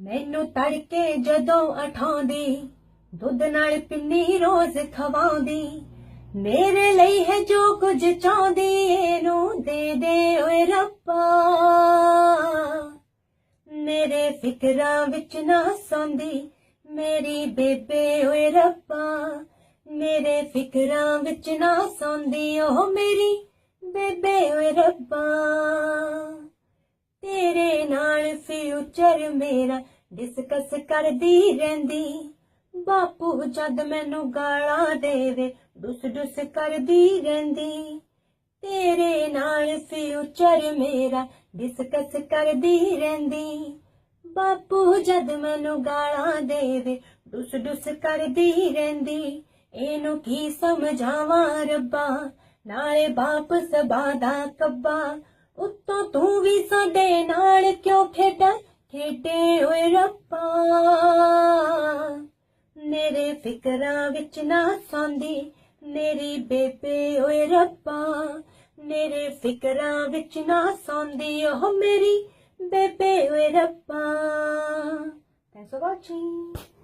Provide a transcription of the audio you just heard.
मैनू तड़के जदों उठाउंदी दुध नाल पिन्नी रोज खवाउंदी मेरे ਲਈ है जो कुछ चाहुंदी एनू दे दे ओए रब्बा मेरे फिकरां विच ना सौंदी मेरी बेबे ओए रब्बा मेरे फिकरां विच ना सौंदी ओ मेरी बेबे ओए रब्बा तेरे नाल फ्यूचर मेरा डिस्कस करदी रहिंदी बापू जद मैनू गालां देवे डुस डुस करदी रहिंदी तेरे नाल फ्यूचर मेरा डिस्कस करदी रहिंदी बापू जद मैनू गालां देवे डुस डुस करदी रहिंदी एनू की समझावां रब्बा नाले बाप सबा दा कब्बा उत्तों तू भी साडे नाल क्यों खेडा खेडे ओए रब्बा मेरे फिकरां विच ना सौंदी मेरी बेबे ओए रब्बा मेरे फिकरां विच ना सौंदी ओह मेरी बेबे ओए रब्बा। Thanks for watching.